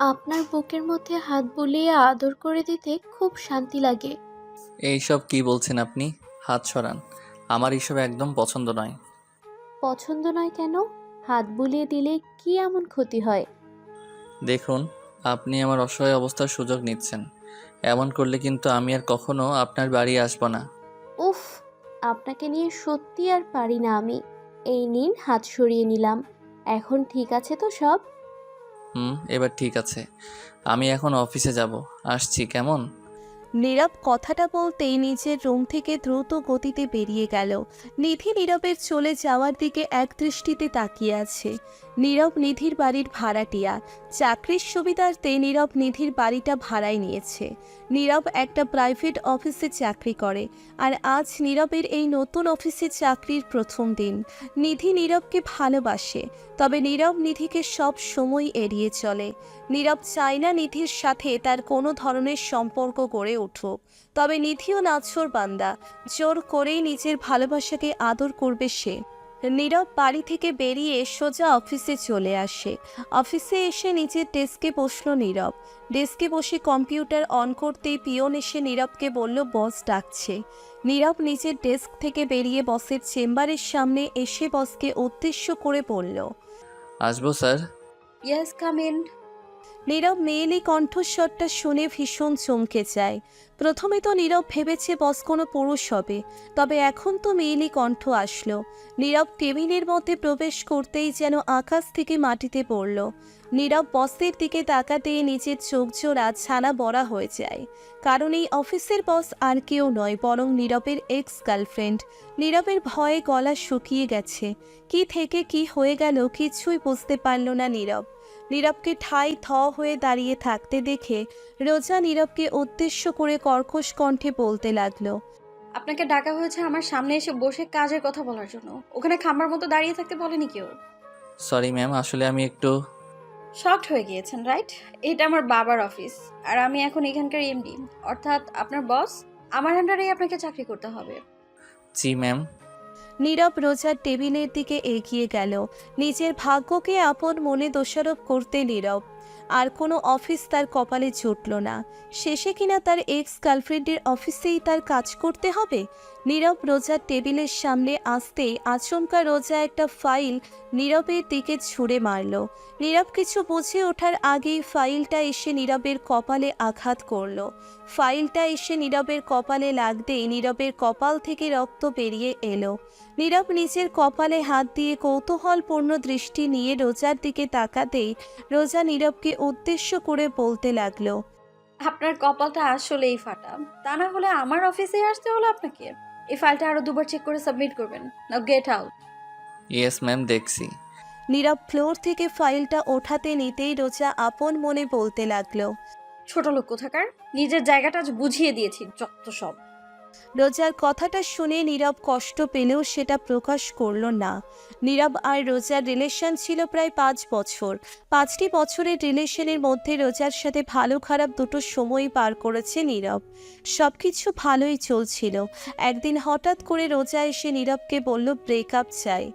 আপনার বুকের মধ্যে হাত বুলিয়ে আদর করে দিতে খুব শান্তি লাগে। এইসব কি বলছেন আপনি? হাত সরান। আমার এসব একদম পছন্দ নয়। পছন্দ নয় কেন? হাত বুলিয়ে দিলে কি এমন ক্ষতি হয়? দেখুন, আপনি আমার অসহায় অবস্থার সুযোগ নিচ্ছেন। এমন করলে কিন্তু আমি আর কখনো আপনার বাড়ি আসবো না। উফ, আপনাকে নিয়ে সত্যি আর পারি না আমি। এই নিন, হাত সরিয়ে নিলাম। এখন ঠিক আছে তো সব? এবার ঠিক আছে। আমি এখন অফিসে যাব। আসছি, কেমন? নীরব কথাটা বলতেই নিজের রুম থেকে দ্রুত গতিতে বেরিয়ে গেল। নিধি নীরবের চলে যাওয়ার দিকে একদৃষ্টিতে তাকিয়ে আছে। নীরব নিধির বাড়ির ভাড়াটিয়া। চাকরির সুবিধার্থে নীরব নিধির বাড়িটা ভাড়ায় নিয়েছে। নীরব একটা প্রাইভেট অফিসে চাকরি করে, আর আজ নীরবের এই নতুন অফিসে চাকরির প্রথম দিন। নিধি নীরবকে ভালোবাসে, তবে নীরব নিধিকে সব সময় এড়িয়ে চলে। নীরব চায় না নিধির সাথে তার কোনো ধরনের সম্পর্ক গড়ে উঠুক, তবে নিধিও নাছোড় বান্দা, জোর করেই নিজের ভালোবাসাকে আদর করবে সে। নীরব বাড়ি থেকে বেরিয়ে সোজা অফিসে চলে আসে। অফিসে এসে নিজের ডেস্কে বসলো নীরব। ডেস্কে বসে কম্পিউটার অন করতেই পিয়ন এসে নীরবকে বলল বস ডাকছে। নীরব নিজের ডেস্ক থেকে বেরিয়ে বসের চেম্বারের সামনে এসে বসকে উদ্দেশ্য করে বলল, আসবো স্যার? Yes, come in. নীরব মেয়েলি কণ্ঠস্বরটা শুনে ভীষণ চমকে যায়। প্রথমে তো নীরব ভেবেছে বস কোনো পুরুষ হবে, তবে এখন তো মেয়েলি কণ্ঠ আসলো। নীরব কেবিনের মধ্যে প্রবেশ করতেই যেন আকাশ থেকে মাটিতে পড়ল। নীরব বসের দিকে তাকাতেই নিজের চোখ জোড়া ছানা বড়া হয়ে যায়, কারণ এই অফিসের বস আর কেউ নয়, বরং নীরবের এক্স গার্লফ্রেন্ড। নীরবের ভয়ে গলা শুকিয়ে গেছে। কি থেকে কি হয়ে গেল কিছুই বুঝতে পারল না নীরব। নীরবকে ঠাই থ হয়ে দাঁড়িয়ে থাকতে দেখে রোজা নীরবকে উদ্দেশ্য করে কর্কশ কণ্ঠে বলতে লাগলো, আপনাকে ডাকা হয়েছে আমার সামনে এসে বসে কাজের কথা বলার জন্য। ওখানে খাম্বার মতো দাঁড়িয়ে থাকতে বলেনি কেউ। সরি ম্যাম, আসলে আমি একটু... শকড হয়ে গিয়েছেন, রাইট? এটা আমার বাবার অফিস, আর আমি এখন এখানকার এমডি, অর্থাৎ আপনার বস। আমার আন্ডারেই আপনাকে চাকরি করতে হবে। জি ম্যাম। নীরব রোজার টেবিলের দিকে এগিয়ে গেল। নিজের ভাগ্যকে আপন মনে দোষারোপ করতে নীরব। আর কোনো অফিস তার কপালে জুটল না। শেষে কিনা তার এক্স গার্লফ্রেন্ডের অফিসেই তার কাজ করতে হবে। নীরব রোজার টেবিলের সামনে আসতেই আচমকা রোজা একটা ফাইল নীরবের দিকে ছুঁড়ে মারল। নীরব কিছু বুঝে ওঠার আগেই ফাইলটা এসে নীরবের কপালে আঘাত করল। ফাইলটা এসে নীরবের কপালে লাগতেই নীরবের কপাল থেকে রক্ত বেরিয়ে এলো। নীরব নিজের কপালে হাত দিয়ে কৌতূহলপূর্ণ দৃষ্টি নিয়ে রোজার দিকে তাকাতেই রোজা নীরবকে উদ্দেশ্য করে বলতে লাগলো, আপনার কপালটা আসলেই ফাটা। তা না হলে আমার অফিসে আসতে হলো আপনাকে। এই ফাইলটা আরো দুবার চেক করে সাবমিট করবেন। নাও গেট আউট। ইয়েস ম্যাম, দেখছি। নীরব ফ্লোর থেকে ফাইলটা ওঠাতে নিতেই রোজা আপন মনে বলতে লাগলো, ছোট লোক কোথাকার, নিজের জায়গাটা আজ বুঝিয়ে দিয়েছি, যত সব। রোজার কথাটা শুনে নীরব কষ্ট পেলেও সেটা প্রকাশ করল না। নীরব আর রোজার রিলেশন ছিল প্রায় 5 বছর। 5টি বছরের রিলেশনের মধ্যে রোজার সাথে ভালো খারাপ দুটো সময় পার করেছে নীরব। সব কিছু ভালোই চলছিল। একদিন হঠাৎ করে রোজা এসে নীরবকে বলল ব্রেকআপ চাই।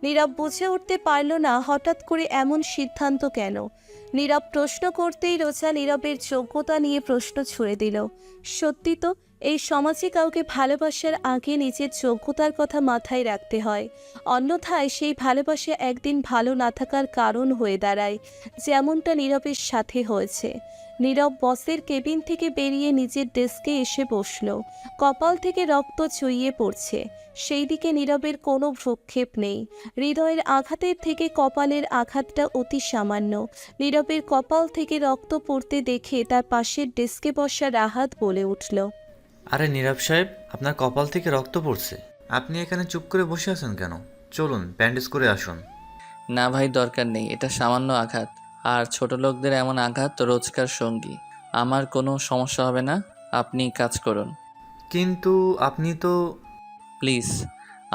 নীরব বুঝে উঠতে পারল না হঠাৎ করে এমন সিদ্ধান্ত কেন। নীরব প্রশ্ন করতেই রোজা নীরবের যোগ্যতা নিয়ে প্রশ্ন ছুড়ে দিল। সত্যি তো, এই সমাজে কাউকে ভালোবাসার আগে নিজের যোগ্যতার কথা মাথায় রাখতে হয়, অন্যথায় সেই ভালোবাসা একদিন ভালো না থাকার কারণ হয়ে দাঁড়ায়, যেমনটা নীরবের সাথে হয়েছে। নীরব বসের কেবিন থেকে বেরিয়ে নিজের ডেস্কে এসে বসল। কপাল থেকে রক্ত চুইয়ে পড়ছে, সেই দিকে নীরবের কোনো ভ্রুক্ষেপ নেই। হৃদয়ের আঘাতের থেকে কপালের আঘাতটা অতি সামান্য। নীরবের কপাল থেকে রক্ত পড়তে দেখে তার পাশের ডেস্কে বসা রাহাত বলে উঠল, আরে নীরব সাহেব, আপনার কপাল থেকে রক্ত পড়ছে, আপনি এখানে চুপ করে বসে আছেন কেন? চলুন ব্যান্ডেজ করে আসুন। না ভাই, দরকার নেই। এটা সামান্য আঘাত, আর ছোট লোকদের এমন আঘাত তো রোজকার সঙ্গী। আমার কোনো সমস্যা হবে না, আপনি কাজ করুন। কিন্তু আপনি তো... প্লিজ,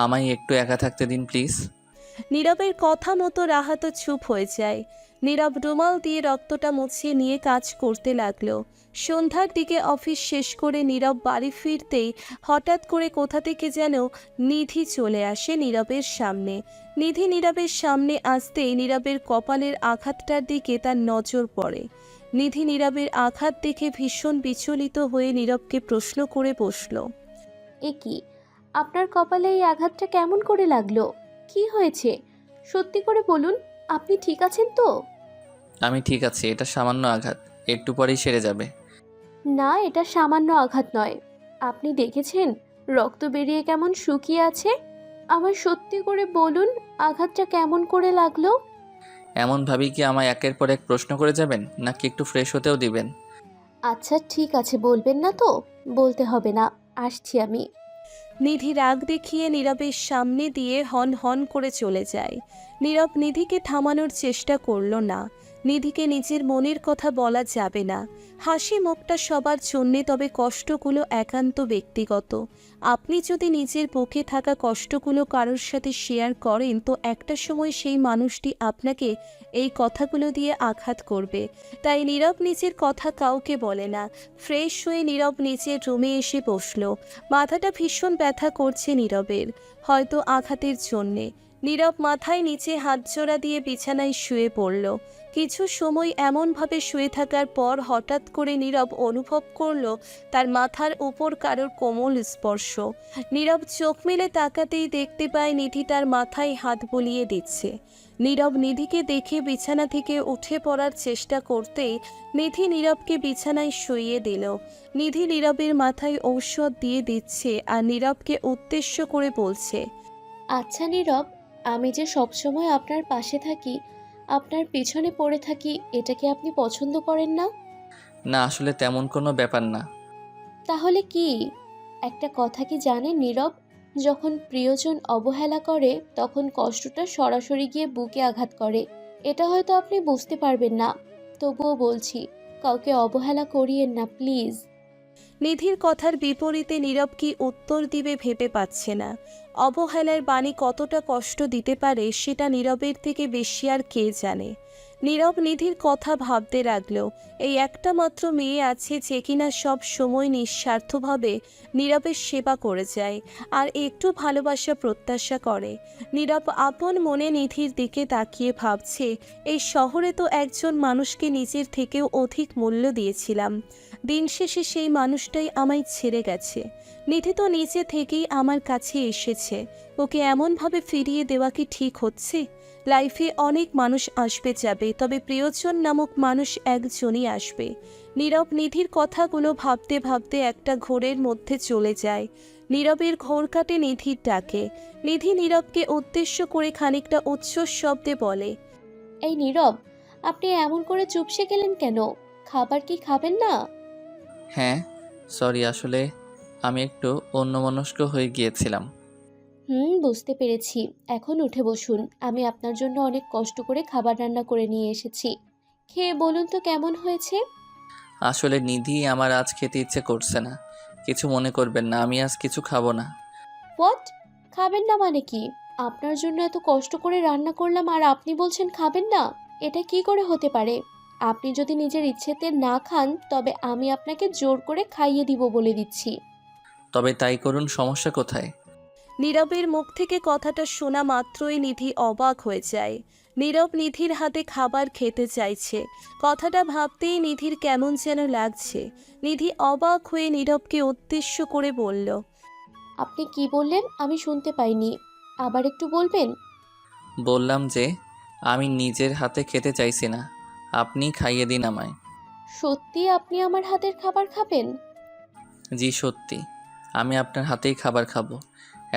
আমায় একটু একা থাকতে দিন প্লিজ। নীরবের কথা মতো রাহাতও চুপ হয়ে যায়। নীরব রুমাল দিয়ে রক্তটা মুছিয়ে নিয়ে কাজ করতে লাগলো। সন্ধ্যার দিকে অফিস শেষ করে নীরব বাড়ি ফিরতেই হঠাৎ করে কোথা থেকে যেন নিধি চলে আসে নীরবের সামনে। নিধি নীরবের সামনে আসতেই নীরবের কপালের আঘাতটার দিকে তার নজর পড়ে। নিধি নীরবের আঘাত দেখে ভীষণ বিচলিত হয়ে নীরবকে প্রশ্ন করে বসল। এ কি, আপনার কপালে এই আঘাতটা কেমন করে লাগলো? কি হয়েছে? সত্যি করে বলুন, আপনি ঠিক আছেন তো? আমি ঠিক আছি, এটা সামান্য আঘাত, একটু পরেই সেরে যাবে। না, এটা সামান্য আঘাত নয়। আপনি দেখেছেন রক্ত বেরিয়ে কেমন শুকিয়ে আছে? আমার সত্যি করে বলুন, আঘাতটা কেমন করে লাগলো? এমনভাবেই কি আমায় একের পর এক প্রশ্ন করে যাবেন, নাকি একটু ফ্রেশ হতেও দিবেন? আচ্ছা ঠিক আছে, বলবেন না তো? বলতে হবে না, আসছি আমি। নিধি রাগ দেখিয়ে নীরবের সামনে দিয়ে হন হন করে চলে যায়। নীরব নিধিকে থামানোর চেষ্টা করল না। নিধিকে নিজের মনের কথা বলা যাবে না। হাসি মুখটা সবার জন্যে, তবে কষ্টগুলো একান্ত ব্যক্তিগত। আপনি যদি নিজের বুকে থাকা কষ্টগুলো কারোর সাথে শেয়ার করেন, তো একটা সময় সেই মানুষটি আপনাকে এই কথাগুলো দিয়ে আঘাত করবে। তাই নীরব নিজের কথা কাউকে বলে না। ফ্রেশ হয়ে নীরব নিজের রুমে এসে বসল। মাথাটা ভীষণ ব্যথা করছে নীরবের, হয়তো আঘাতের জন্যে। নীরব মাথায় নিচে হাতজোড়া দিয়ে বিছানায় শুয়ে পড়ল। কিছু সময় এমনভাবে শুয়ে থাকার পর হঠাৎ করে নীরব অনুভব করল তার মাথার উপর কারোর কোমল স্পর্শ। নীরব চোখ মেলে তাকাতেই দেখতে পায় নিধি তার মাথায় হাত বুলিয়ে দিচ্ছে। নীরব নিধিকে দেখে বিছানা থেকে উঠে পড়ার চেষ্টা করতেই নিধি নীরবকে বিছানায় শুইয়ে দিল। নিধি নীরবের মাথায় ঔষধ দিয়ে দিচ্ছে আর নীরবকে উদ্দেশ্য করে বলছে, আচ্ছা নীরব, আমি যে সবসময় আপনার পাশে থাকি, আপনার পেছনে পড়ে থাকি, এটা কি আপনি পছন্দ করেন না? না, আসলে তেমন কোনো ব্যাপার না। তাহলে কি? একটা কথা কি জানেন নীরব, যখন প্রিয়জন অবহেলা করে তখন কষ্টটা সরাসরি গিয়ে বুকে আঘাত করে। এটা হয়তো আপনি বুঝতে পারবেন না, তবুও বলছি, কাউকে অবহেলা করিয়েন না প্লিজ। নিধির কথার বিপরীতে নীরব কি উত্তর দিবে ভেবে পাচ্ছে না। অবহেলার বাণী কতটা কষ্ট দিতে পারে সেটা নীরবের থেকে বেশি আর কে জানে। নীরব নিধির কথা ভাবতে লাগলো। এই একটা মাত্র মেয়ে আছে যে কিনা সব সময় নিঃস্বার্থভাবে নীরবের সেবা করে যায় আর একটু ভালোবাসা প্রত্যাশা করে। নীরব আপন মনে নিধির দিকে তাকিয়ে ভাবছে, এই শহরে তো একজন মানুষকে নিজের থেকেও অধিক মূল্য দিয়েছিলাম। দিন শেষে সেই মানুষটাই আমায় ছেড়ে গেছে। নিধি তো নিচে থেকেই আমার কাছে এসেছে, ওকে এমনভাবে ফিরিয়ে দেওয়া কি ঠিক হচ্ছে? লাইফে অনেক মানুষ আসবে যাবে, তবে প্রিয়জন নামক মানুষ একজনই আসবে। নীরব নিধির কথাগুলো ভাবতে ভাবতে একটা ঘোরের মধ্যে চলে যায়। নীরবের ঘোর কাটে নিধির ডাকে। নিধি নীরবকে উদ্দেশ্য করে খানিকটা উচ্ছ্বস শব্দে বলে, এই নীরব, আপনি এমন করে চুপসে গেলেন কেন? খাবার কি খাবেন না? হ্যাঁ, সরি, আসলে আমি একটু অন্যমনস্ক হয়ে গিয়েছিলাম। বুঝতে পেরেছি। এখন উঠে বসুন, আমি আপনার জন্য অনেক কষ্ট করে খাবার রান্না করে নিয়ে এসেছি। খেয়ে বলুন তো কেমন হয়েছে। আসলে নিধি, আমার আজ খেতে ইচ্ছে করছে না। কিছু মনে করবেন না, আমি আজ কিছু খাবো না। হোয়াট? খাবেন না মানে কি? আপনার জন্য এত কষ্ট করে রান্না করলাম আর আপনি বলছেন খাবেন না? এটা কি করে হতে পারে? আপনি যদি নিজের ইচ্ছেতে না খান তবে আমি আপনাকে জোর করে খাইয়ে দিব বলে দিচ্ছি। তবে তাই করুন, সমস্যা কোথায়? নীরবের মুখ থেকে কথাটা শোনা মাত্রই নিধি অবাক হয়ে যায়। নীরব নিধির হাতে খাবার খেতে চাইছে। কথাটা ভাবতেই নিধির কেমন যেন লাগছে। নিধি অবাক হয়ে নীরবকে উদ্দেশ্য করে বলল, আপনি কি বললেন আমি শুনতে পাইনি, আবার একটু বলবেন? বললাম যে আমি নিজের হাতে খেতে চাইছি না, আপনি খাইয়ে দিন আমায়। সত্যি আপনি আমার হাতের খাবার খাবেন? জি সত্যি, আমি আপনার হাতেই খাবার খাবো।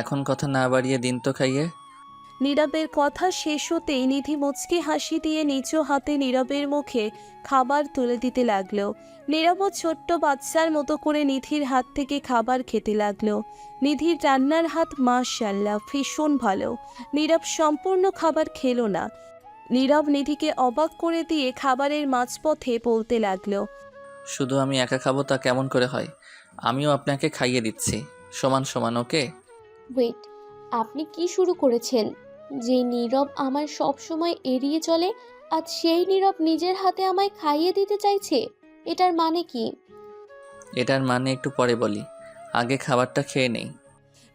এখন কথা না বাড়িয়ে দিন তো খাইয়ে। নীরবের কথা শেষ হতেই নিধি মুচকি হাসি দিয়ে নিজ হাতে নীরবের মুখে খাবার তুলে দিতে লাগলো। নীরবও ছোট্ট বাচ্চার মতো করে নিধির হাত থেকে খাবার খেতে লাগলো। নিধির রান্নার হাত মাশাআল্লাহ ভীষণ ভালো। নীরব সম্পূর্ণ খাবার খেলো না। নীরব নিধিকে অবাক করে দিয়ে খাবারের মাঝপথে বলতে লাগলো, শুধু আমি একা খাবো তা কেমন করে হয়? আমিও আপনাকে খাইয়ে দিচ্ছি, সমান সমান, ওকে? ওয়েট, আপনি কি শুরু করেছেন? যে নীরব আমায় সব সময় এড়িয়ে চলে, আজ সেই নীরব নিজের হাতে আমায় খাইয়ে দিতে চাইছে। এটার মানে কি? এটার মানে একটু পরে বলি, আগে খাবারটা খেয়ে নেই।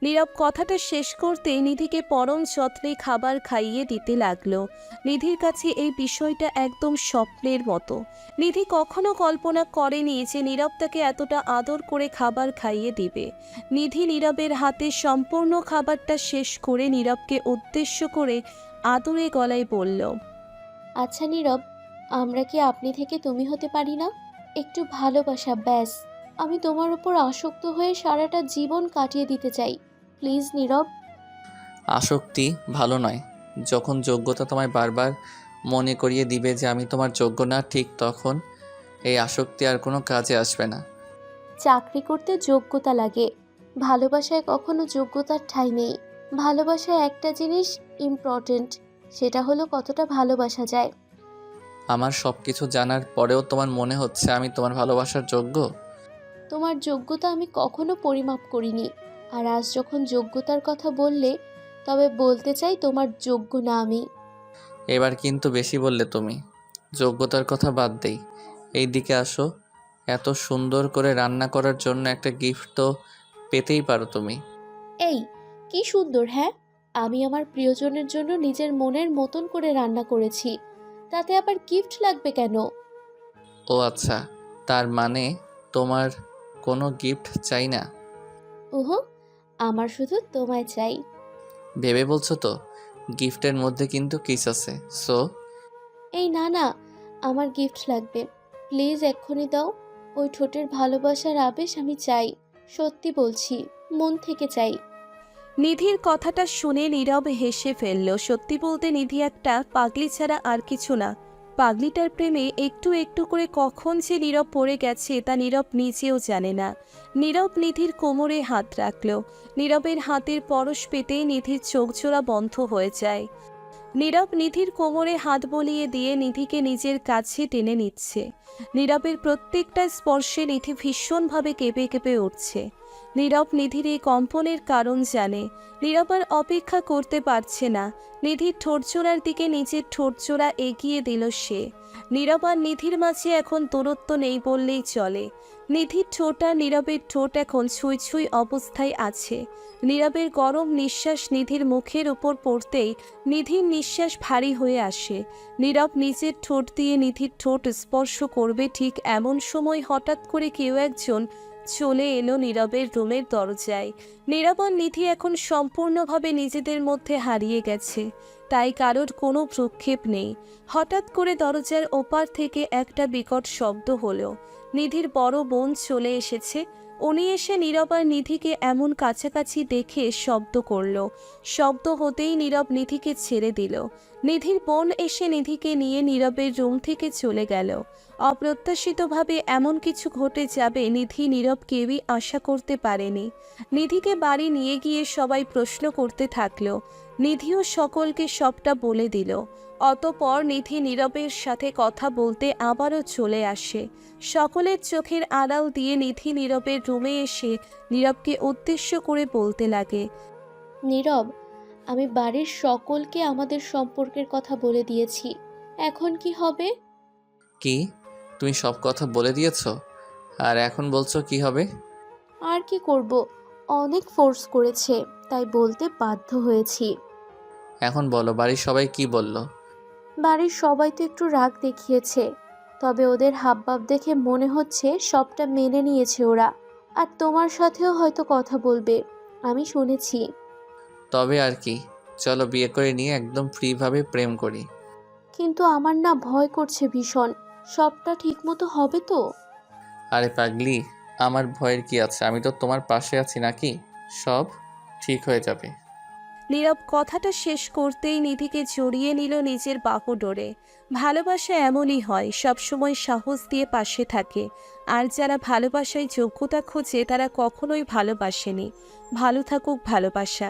নীরব কথাটা শেষ করতেই নিধিকে পরম যত্নে খাবার খাইয়ে দিতে লাগলো। নিধির কাছে এই বিষয়টা একদম স্বপ্নের মতো। নিধি কখনো কল্পনা করেনি যে নীরব তাকে এতটা আদর করে খাবার খাইয়ে দিবে। নিধি নীরবের হাতে সম্পূর্ণ খাবারটা শেষ করে নীরবকে উদ্দেশ্য করে আদরে গলায় বলল, আচ্ছা নীরব, আমরা কি আপনি থেকে তুমি হতে পারি না? একটু ভালোবাসা ব্যাস। আমি তোমার উপর আসক্ত হয়ে সারাটা জীবন কাটিয়ে দিতে চাই। প্লিজ নীরব। আসক্তি ভালো নয়। যখন যোগ্যতা তোমায় বারবার মনে করিয়ে দিবে যে আমি তোমার যোগ্য না, ঠিক তখন এই আসক্তি আর কোনো কাজে আসবে না। চাকরি করতে যোগ্যতা লাগে, ভালোবাসায় কখনো যোগ্যতার ঠাঁই নেই। ভালোবাসায় একটা জিনিস ইম্পর্ট্যান্ট, সেটা হলো কতটা ভালোবাসা যায়। আমার সব কিছু জানার পরেও তোমার মনে হচ্ছে আমি তোমার ভালোবাসার যোগ্য? তোমার যোগ্যতা আমি কখনো পরিমাপ করিনি, আর আজ যখন যোগ্যতার কথা বললে, তবে বলতে চাই তোমার যোগ্য না আমি। এবার কিন্তু বেশি বললে তুমি। যোগ্যতার কথা বাদ দেই, এই দিকে আসো। এত সুন্দর করে রান্না করার জন্য একটা গিফট তো পেতেই পারো তুমি। এই কি সুন্দর! হ্যাঁ, আমি আমার প্রিয়জনের জন্য নিজের মনের মতন করে রান্না করেছি, তাতে আবার গিফট লাগবে কেন? ও আচ্ছা, তার মানে তোমার কোনো গিফট চাই না? ওহো, আমার শুধু তোমায় চাই। ভেবে বলছো তো? গিফটের মধ্যে কিন্তু কিস আছে, সো এই না না, আমার গিফট লাগবে, প্লিজ এক্ষুনি দাও। ওই ঠোঁটের ভালোবাসার আবেশ আমি চাই, সত্যি বলছি, মন থেকে চাই। নিধির কথাটা শুনে নীরব হেসে ফেলল। সত্যি বলতে নিধি একটা পাগলি ছাড়া আর কিছু না। পাগলিটার প্রেমে একটু একটু করে কখন যে নীরব পড়ে গেছে তা নীরব নিজেও জানে না। নীরব নিধির কোমরে হাত রাখল। নীরবের হাতের পরশ পেতেই নিধির চোখজোড়া বন্ধ হয়ে যায়। নীরব নিধির কোমরে হাত বলিয়ে দিয়ে নিধিকে নিজের কাছে টেনে নিচ্ছে। নীরবের প্রত্যেকটা স্পর্শে নিধি ভীষণভাবে কেঁপে কেঁপে উঠছে। নীরব নিধির এই কম্পনের কারণ জানে। নীরব আর অপেক্ষা করতে পারছে না। নিধির ঠোঁটজোড়ার দিকে নিজের ঠোঁটজোড়া এগিয়ে দিল সে। নীরব আর নিধির মাঝে এখন দূরত্ব নেই বললেই চলে। নিধির ঠোঁট আর নীরবের ঠোঁট এখন ছুঁই ছুঁই অবস্থায় আছে। নীরবের গরম নিঃশ্বাস নিধির মুখের উপর পড়তেই নিধির নিঃশ্বাস ভারী হয়ে আসে। নীরব নিজের ঠোঁট দিয়ে নিধির ঠোঁট স্পর্শ করবে, ঠিক এমন সময় হঠাৎ করে কেউ একজন চলে এলো নীরবের রুমের দরজায়। নীরব আর নিধি এখন সম্পূর্ণভাবে নিজেদের মধ্যে হারিয়ে গেছে, তাই কারোর কোনো প্রক্ষেপ নেই। হঠাৎ করে দরজার ওপার থেকে একটা বিকট শব্দ হলো। নিধির বড় বোন চলে এসেছে। উনি এসে নীরব আর নিধিকে এমন কাছাকাছি দেখে শব্দ করল। শব্দ হতেই নীরব নিধিকে ছেড়ে দিল। নিধির বোন এসে নিধিকে নিয়ে নীরবের রুম থেকে চলে গেল। অপ্রত্যাশিতভাবে এমন কিছু ঘটে যাবে নিধি নীরব কেউই আশা করতে পারেনি। নিধিকে বাড়ি নিয়ে গিয়ে সবাই প্রশ্ন করতে থাকলো। নিধিও সকলকে সবটা বলে দিল। অতঃপর নিধি নীরবের সাথে কথা বলতে আবারও চলে আসে। সকলের চোখের আড়াল দিয়ে নিধি নীরবের রুমে এসে নীরবকে উদ্দেশ্য করে বলতে লাগে, নীরব, আমি বাড়ির সকলকে আমাদের সম্পর্কের কথা বলে দিয়েছি, এখন কি হবে? কি? তুমি সব কথা বলে দিয়েছো আর এখন বলছো কি হবে? আর কি করব, অনেক ফোর্স করেছে, তাই বলতে বাধ্য হয়েছি। এখন বলো, বাড়ির সবাই কি বলল? বাড়ির সবাই তো একটু রাগ দেখিয়েছে, তবে ওদের হাবভাব দেখে মনে হচ্ছে সবটা মেনে নিয়েছে ওরা। আর তোমার সাথেও হয়তো কথা বলবে, আমি শুনেছি। তবে আর কি, চলো বিয়ে করে নিয়ে একদম ফ্রিভাবে প্রেম করি। কিন্তু আমার না ভয় করছে ভীষণ, সবটা ঠিকমতো হবে তো? আরে পাগলি, আমার ভয়ের কি আছে? আমি তো তোমার পাশে আছি নাকি? সব ঠিক হয়ে যাবে। নীরব কথাটা শেষ করতেই নিধিকে জড়িয়ে নিল নিজের বাহুডোরে। ভালোবাসা এমনই হয়, সবসময় সাহস দিয়ে পাশে থাকে। আর যারা ভালোবাসায় যোগ্যতা খোঁজে তারা কখনোই ভালোবাসেনি। ভালো থাকুক ভালোবাসা।